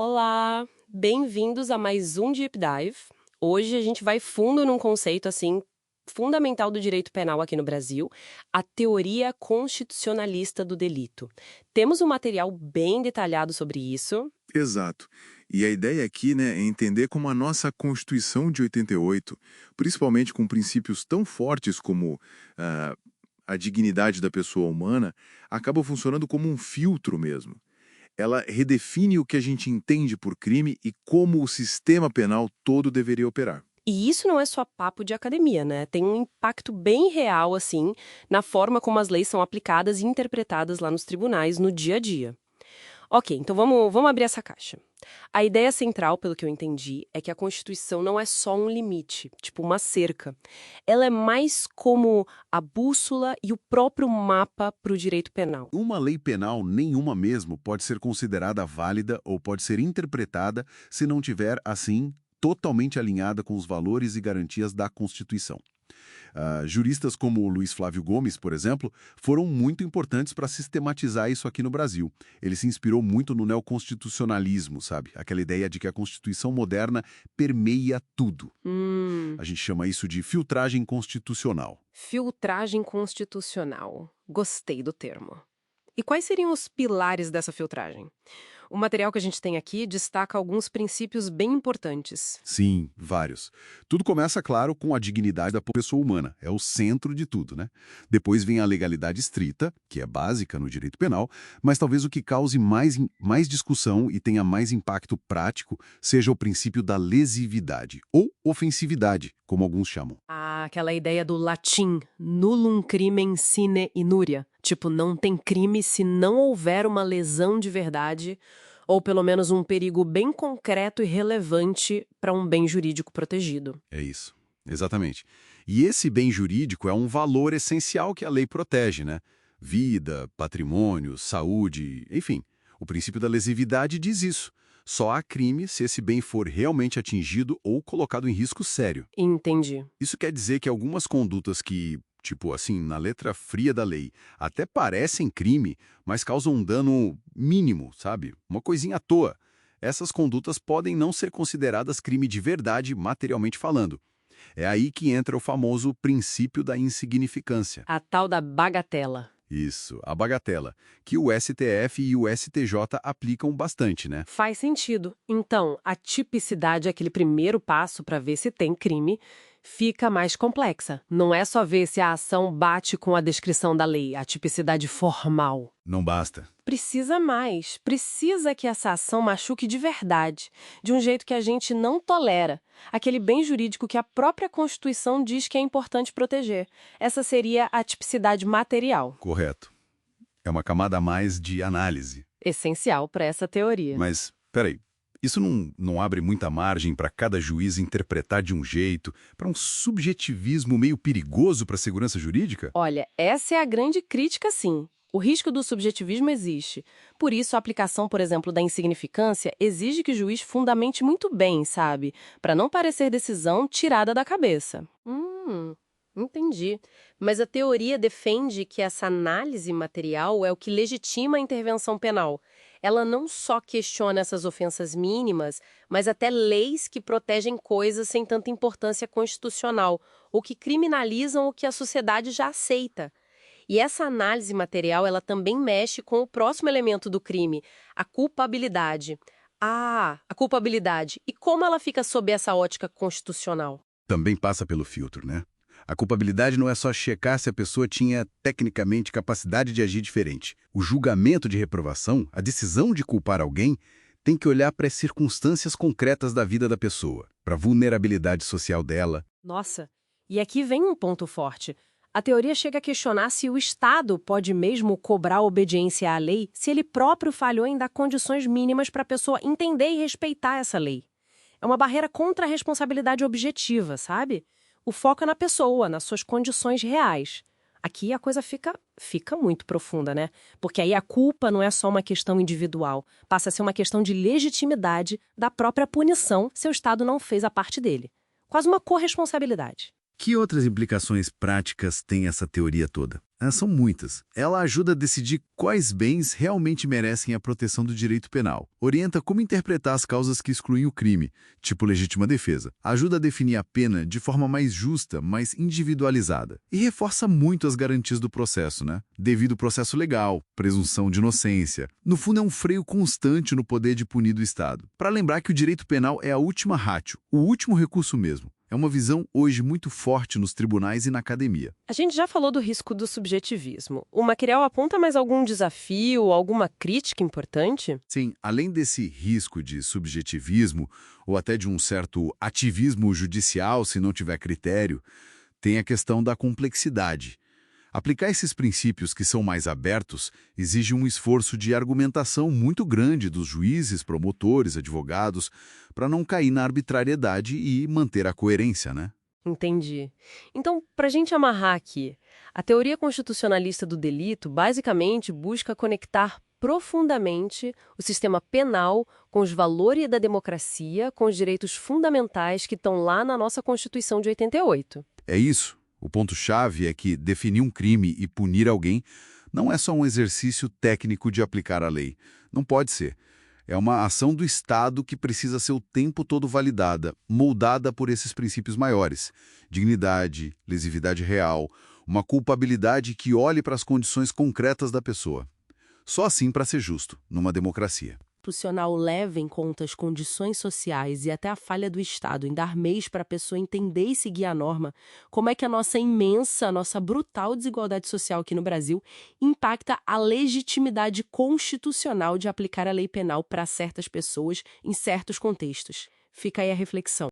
Olá, bem-vindos a mais um Deep Dive. Hoje a gente vai fundo num conceito assim fundamental do direito penal aqui no Brasil, a teoria constitucionalista do delito. Temos um material bem detalhado sobre isso. Exato. E a ideia aqui, né, é entender como a nossa Constituição de 88, principalmente com princípios tão fortes como ah, a dignidade da pessoa humana, acaba funcionando como um filtro mesmo. Ela redefine o que a gente entende por crime e como o sistema penal todo deveria operar. E isso não é só papo de academia, né? Tem um impacto bem real, assim, na forma como as leis são aplicadas e interpretadas lá nos tribunais no dia a dia. Ok, então vamos abrir essa caixa. A ideia central, pelo que eu entendi, é que a Constituição não é só um limite, tipo uma cerca. Ela é mais como a bússola e o próprio mapa para o direito penal. Uma lei penal, nenhuma mesmo, pode ser considerada válida ou pode ser interpretada se não tiver, assim, totalmente alinhada com os valores e garantias da Constituição. Juristas como o Luiz Flávio Gomes, por exemplo, foram muito importantes para sistematizar isso aqui no Brasil. Ele se inspirou muito no neoconstitucionalismo, sabe? Aquela ideia de que a Constituição moderna permeia tudo. A gente chama isso de filtragem constitucional. Filtragem constitucional. Gostei do termo. E quais seriam os pilares dessa filtragem? O material que a gente tem aqui destaca alguns princípios bem importantes. Sim, vários. Tudo começa, claro, com a dignidade da pessoa humana. É o centro de tudo, né? Depois vem a legalidade estrita, que é básica no direito penal, mas talvez o que cause mais discussão e tenha mais impacto prático seja o princípio da lesividade, ou ofensividade, como alguns chamam. Ah, aquela ideia do latim, nullum crimen sine inuria. Tipo, não tem crime se não houver uma lesão de verdade, ou pelo menos um perigo bem concreto e relevante para um bem jurídico protegido. É isso, exatamente. E esse bem jurídico é um valor essencial que a lei protege, né? Vida, patrimônio, saúde, enfim. O princípio da lesividade diz isso. Só há crime se esse bem for realmente atingido ou colocado em risco sério. Entendi. Isso quer dizer que algumas condutas que, tipo assim, na letra fria da lei, até parecem crime, mas causam um dano mínimo, sabe? Uma coisinha à toa. Essas condutas podem não ser consideradas crime de verdade, materialmente falando. É aí que entra o famoso princípio da insignificância. A tal da bagatela. Isso, a bagatela, que o STF e o STJ aplicam bastante, né? Faz sentido. Então, a tipicidade, aquele primeiro passo para ver se tem crime, fica mais complexa. Não é só ver se a ação bate com a descrição da lei, a tipicidade formal. Não basta. Precisa mais. Precisa que essa ação machuque de verdade, de um jeito que a gente não tolera. Aquele bem jurídico que a própria Constituição diz que é importante proteger. Essa seria a tipicidade material. Correto. É uma camada a mais de análise. Essencial para essa teoria. Mas, peraí, isso não abre muita margem para cada juiz interpretar de um jeito, para um subjetivismo meio perigoso para a segurança jurídica? Olha, essa é a grande crítica, sim. O risco do subjetivismo existe. Por isso, a aplicação, por exemplo, da insignificância exige que o juiz fundamente muito bem, sabe? Para não parecer decisão tirada da cabeça. Entendi. Mas a teoria defende que essa análise material é o que legitima a intervenção penal. Ela não só questiona essas ofensas mínimas, mas até leis que protegem coisas sem tanta importância constitucional, ou que criminalizam o que a sociedade já aceita. E essa análise material, ela também mexe com o próximo elemento do crime, a culpabilidade. Ah, a culpabilidade. E como ela fica sob essa ótica constitucional? Também passa pelo filtro, né? A culpabilidade não é só checar se a pessoa tinha, tecnicamente, capacidade de agir diferente. O julgamento de reprovação, a decisão de culpar alguém, tem que olhar para as circunstâncias concretas da vida da pessoa, para a vulnerabilidade social dela. Nossa, e aqui vem um ponto forte. A teoria chega a questionar se o Estado pode mesmo cobrar obediência à lei se ele próprio falhou em dar condições mínimas para a pessoa entender e respeitar essa lei. É uma barreira contra a responsabilidade objetiva, sabe? O foco é na pessoa, nas suas condições reais. Aqui a coisa fica muito profunda, né? Porque aí a culpa não é só uma questão individual, passa a ser uma questão de legitimidade da própria punição se o Estado não fez a parte dele. Quase uma corresponsabilidade. Que outras implicações práticas tem essa teoria toda? São muitas. Ela ajuda a decidir quais bens realmente merecem a proteção do direito penal. Orienta como interpretar as causas que excluem o crime, tipo legítima defesa. Ajuda a definir a pena de forma mais justa, mais individualizada. E reforça muito as garantias do processo, né? Devido processo legal, presunção de inocência. No fundo, é um freio constante no poder de punir do Estado. Para lembrar que o direito penal é a última ratio, o último recurso mesmo. É uma visão hoje muito forte nos tribunais e na academia. A gente já falou do risco do subjetivismo. O material aponta mais algum desafio, alguma crítica importante? Sim, além desse risco de subjetivismo, ou até de um certo ativismo judicial se não tiver critério, tem a questão da complexidade. Aplicar esses princípios que são mais abertos exige um esforço de argumentação muito grande dos juízes, promotores, advogados, para não cair na arbitrariedade e manter a coerência, né? Entendi. Então, para a gente amarrar aqui, a teoria constitucionalista do delito basicamente busca conectar profundamente o sistema penal com os valores da democracia, com os direitos fundamentais que estão lá na nossa Constituição de 88. É isso. O ponto-chave é que definir um crime e punir alguém não é só um exercício técnico de aplicar a lei. Não pode ser. É uma ação do Estado que precisa ser o tempo todo validada, moldada por esses princípios maiores. Dignidade, lesividade real, uma culpabilidade que olhe para as condições concretas da pessoa. Só assim para ser justo, numa democracia. Institucional leva em conta as condições sociais e até a falha do Estado em dar meios para a pessoa entender e seguir a norma, como é que a nossa brutal desigualdade social aqui no Brasil impacta a legitimidade constitucional de aplicar a lei penal para certas pessoas em certos contextos. Fica aí a reflexão.